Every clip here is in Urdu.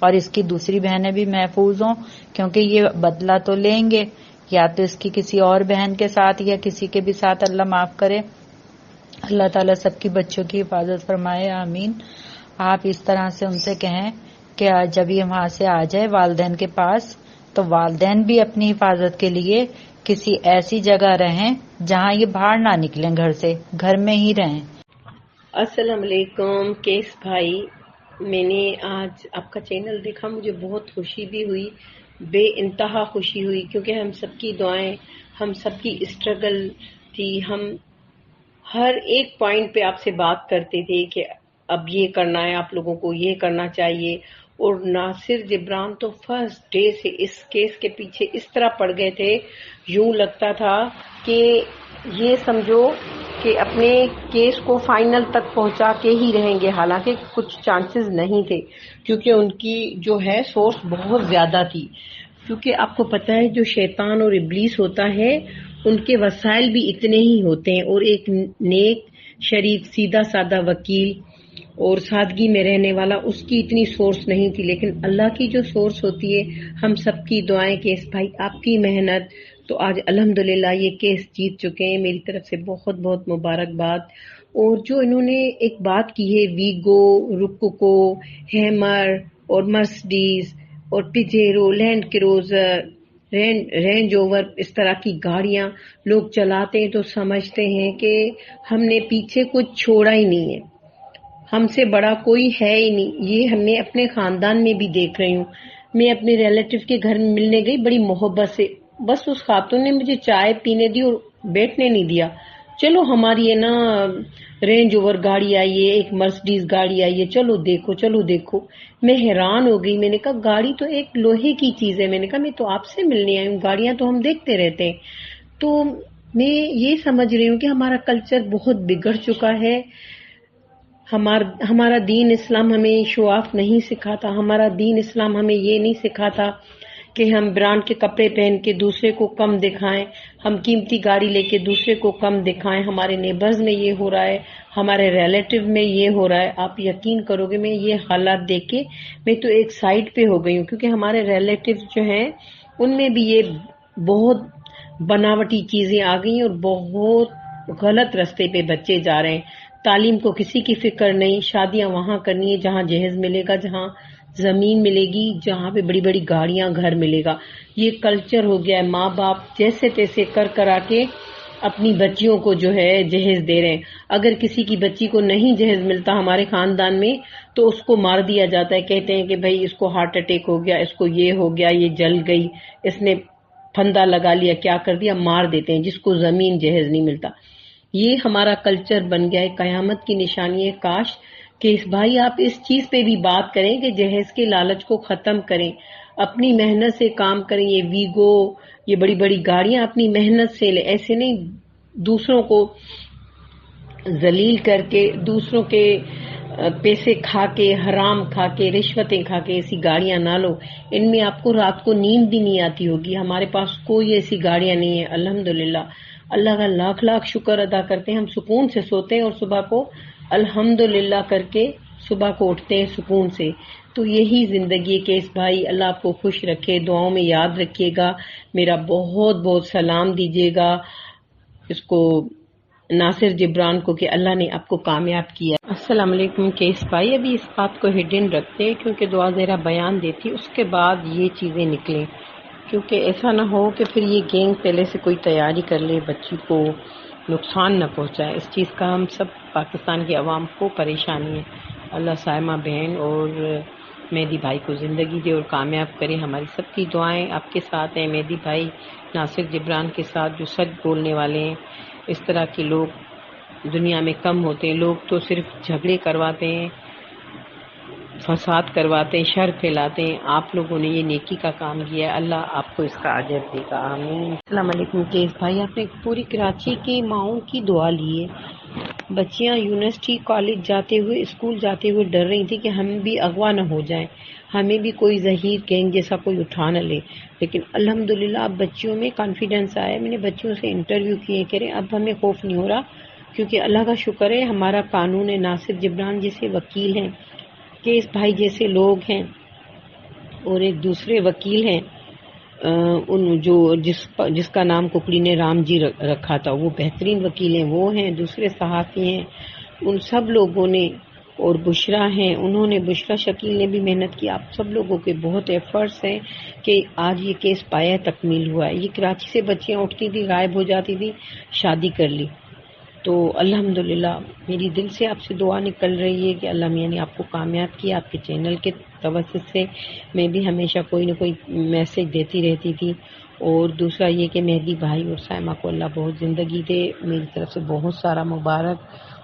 اور اس کی دوسری بہنیں بھی محفوظ ہوں، کیونکہ یہ بدلہ تو لیں گے، یا تو اس کی کسی اور بہن کے ساتھ یا کسی کے بھی ساتھ، اللہ معاف کرے۔ اللہ تعالیٰ سب کی بچوں کی حفاظت فرمائے، آمین۔ آپ اس طرح سے ان سے کہیں کہ جب یہ وہاں سے آ جائے والدین کے پاس تو والدین بھی اپنی حفاظت کے لیے کسی ایسی جگہ رہیں جہاں یہ باہر نہ نکلیں، گھر سے، گھر میں ہی رہیں۔ السلام علیکم کیس بھائی، میں نے آج آپ کا چینل دیکھا، مجھے بہت خوشی بھی ہوئی، بے انتہا خوشی ہوئی، کیونکہ ہم سب کی دعائیں، ہم سب کی اسٹرگل تھی، ہم ہر ایک پوائنٹ پہ آپ سے بات کرتے تھے کہ اب یہ کرنا ہے، آپ لوگوں کو یہ کرنا چاہیے۔ اور ناصر جبران تو فرسٹ ڈے سے اس کیس کے پیچھے اس طرح پڑ گئے تھے، یوں لگتا تھا کہ یہ سمجھو کہ اپنے کیس کو فائنل تک پہنچا کے ہی رہیں گے، حالانکہ کچھ چانسز نہیں تھے، کیونکہ ان کی جو ہے سورس بہت زیادہ تھی۔ کیونکہ آپ کو پتہ ہے جو شیطان اور ابلیس ہوتا ہے ان کے وسائل بھی اتنے ہی ہوتے ہیں، اور ایک نیک شریف سیدھا سادہ وکیل اور سادگی میں رہنے والا، اس کی اتنی سورس نہیں تھی، لیکن اللہ کی جو سورس ہوتی ہے، ہم سب کی دعائیں، کیس بھائی آپ کی محنت، تو آج الحمدللہ یہ کیس جیت چکے ہیں، میری طرف سے بہت بہت مبارکباد۔ اور جو انہوں نے ایک بات کی ہے، ویگو، رکوکو، ہیمر اور مرسڈیز اور Pajero, land Cruiser, range over, اس طرح کی گاڑیاں لوگ چلاتے ہیں تو سمجھتے ہیں کہ ہم نے پیچھے کچھ چھوڑا ہی نہیں ہے، ہم سے بڑا کوئی ہے ہی نہیں۔ یہ ہم نے اپنے خاندان میں بھی دیکھ رہی ہوں، میں اپنے ریلیٹو کے گھر میں ملنے گئی بڑی محبت سے، بس اس خاتون نے مجھے چائے پینے دی اور بیٹھنے نہیں دیا۔ چلو ہماری ہے نا رینج اوور گاڑی آئی ہے، ایک مرسڈیز گاڑی آئی ہے، چلو دیکھو چلو دیکھو۔ میں حیران ہو گئی، میں نے کہا گاڑی تو ایک لوہے کی چیز ہے، میں نے کہا میں تو آپ سے ملنے آئی ہوں، گاڑیاں تو ہم دیکھتے رہتے ہیں۔ تو میں یہ سمجھ رہی ہوں کہ ہمارا کلچر بہت بگڑ چکا ہے، ہمارا دین اسلام ہمیں شو آف نہیں سکھاتا، ہمارا دین اسلام ہمیں یہ نہیں سکھاتا کہ ہم برانڈ کے کپڑے پہن کے دوسرے کو کم دکھائیں، ہم قیمتی گاڑی لے کے دوسرے کو کم دکھائیں۔ ہمارے نیبرز میں یہ ہو رہا ہے، ہمارے ریلیٹو میں یہ ہو رہا ہے۔ آپ یقین کرو گے، میں یہ حالات دیکھ کے میں تو ایک سائڈ پہ ہو گئی ہوں، کیونکہ ہمارے ریلیٹو جو ہیں ان میں بھی یہ بہت بناوٹی چیزیں آ گئی ہیں اور بہت غلط رستے پہ بچے جا رہے ہیں۔ تعلیم کو کسی کی فکر نہیں، شادیاں وہاں کرنی ہے جہاں جہیز ملے گا، جہاں زمین ملے گی، جہاں پہ بڑی بڑی گاڑیاں، گھر ملے گا۔ یہ کلچر ہو گیا ہے، ماں باپ جیسے تیسے کرا کے اپنی بچیوں کو جو ہے جہیز دے رہے ہیں۔ اگر کسی کی بچی کو نہیں جہیز ملتا ہمارے خاندان میں تو اس کو مار دیا جاتا ہے، کہتے ہیں کہ بھائی اس کو ہارٹ اٹیک ہو گیا، اس کو یہ ہو گیا، یہ جل گئی، اس نے پھندا لگا لیا، کیا کر دیا، مار دیتے ہیں جس کو زمین جہیز نہیں ملتا۔ یہ ہمارا کلچر بن گیا ہے، قیامت کی نشانی ہے۔ کاش کہ اس بھائی آپ اس چیز پہ بھی بات کریں کہ جہیز کے لالچ کو ختم کریں، اپنی محنت سے کام کریں۔ یہ ویگو، یہ بڑی بڑی گاڑیاں اپنی محنت سے لیں، ایسے نہیں دوسروں کو ذلیل کر کے، دوسروں کے پیسے کھا کے، حرام کھا کے، رشوتیں کھا کے ایسی گاڑیاں نہ لو، ان میں آپ کو رات کو نیند بھی نہیں آتی ہوگی۔ ہمارے پاس کوئی ایسی گاڑیاں نہیں ہیں، الحمدللہ۔ اللہ کا لاکھ لاکھ شکر ادا کرتے ہیں، ہم سکون سے سوتے ہیں اور صبح کو الحمدللہ کر کے صبح کو اٹھتے ہیں سکون سے۔ تو یہی زندگی ہے کیس بھائی، اللہ آپ کو خوش رکھے، دعاؤں میں یاد رکھیے گا، میرا بہت بہت سلام دیجیے گا اس کو ناصر جبران کو کہ اللہ نے آپ کو کامیاب کیا۔ السلام علیکم کیس بھائی، ابھی اس بات کو ہڈن رکھتے ہیں کیونکہ دعا زیرہ بیان دیتی، اس کے بعد یہ چیزیں نکلیں، کیونکہ ایسا نہ ہو کہ پھر یہ گینگ پہلے سے کوئی تیاری کر لے، بچی کو نقصان نہ پہنچائے۔ اس چیز کا ہم سب پاکستان کی عوام کو پریشانی ہے۔ اللہ سائمہ بہن اور مہدی بھائی کو زندگی دے اور کامیاب کرے۔ ہماری سب کی دعائیں آپ کے ساتھ ہیں، مہدی بھائی ناصر جبران کے ساتھ جو سچ بولنے والے ہیں۔ اس طرح کے لوگ دنیا میں کم ہوتے ہیں، لوگ تو صرف جھگڑے کرواتے ہیں، فساد کرواتے ہیں، شر پھیلاتے ہیں۔ آپ لوگوں نے یہ نیکی کا کام کیا ہے، اللہ آپ کو اس کا اجر دے گا، آمین۔ السلام علیکم کیس بھائی، آپ نے پوری کراچی کی ماؤں کی دعا لی ہے۔ بچیاں یونیورسٹی، کالج جاتے ہوئے، اسکول جاتے ہوئے ڈر رہی تھی کہ ہم بھی اغوا نہ ہو جائیں، ہمیں بھی کوئی ظہیر گینگ جیسا کوئی اٹھا نہ لے، لیکن الحمدللہ اب بچیوں میں کانفیڈنس آیا۔ میں نے بچیوں سے انٹرویو کیے، کہہ رہے اب ہمیں خوف نہیں ہو رہا، کیونکہ اللہ کا شکر ہے ہمارا قانون ہے، ناصر جبران جیسے وکیل ہیں، کیس بھائی جیسے لوگ ہیں، اور ایک دوسرے وکیل ہیں جس کا نام ککڑی نے رام جی رکھا تھا، وہ بہترین وکیل ہیں، وہ ہیں، دوسرے صحافی ہیں، ان سب لوگوں نے، اور بشرا ہیں، انہوں نے، بشرا شکیل نے بھی محنت کی. آپ سب لوگوں کے بہت ایفرٹس ہیں کہ آج یہ کیس پایا تکمیل ہوا ہے. یہ کراچی سے بچیاں اٹھتی تھی، غائب ہو جاتی تھی، شادی کر لی. تو الحمدللہ میری دل سے آپ سے دعا نکل رہی ہے کہ اللہ میاں نے آپ کو کامیاب کیا. آپ کے چینل کے توسط سے میں بھی ہمیشہ کوئی نہ کوئی میسج دیتی رہتی تھی. اور دوسرا یہ کہ مہدی بھائی اور سائمہ کو اللہ بہت زندگی دے. میری طرف سے بہت سارا مبارک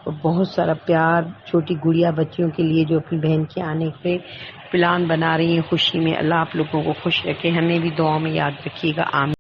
اور بہت سارا پیار. چھوٹی گڑیا بچیوں کے لیے جو اپنی بہن کے آنے کے پلان بنا رہی ہیں خوشی میں، اللہ آپ لوگوں کو خوش رکھے. ہمیں بھی دعاؤں میں یاد رکھیے گا. آمین.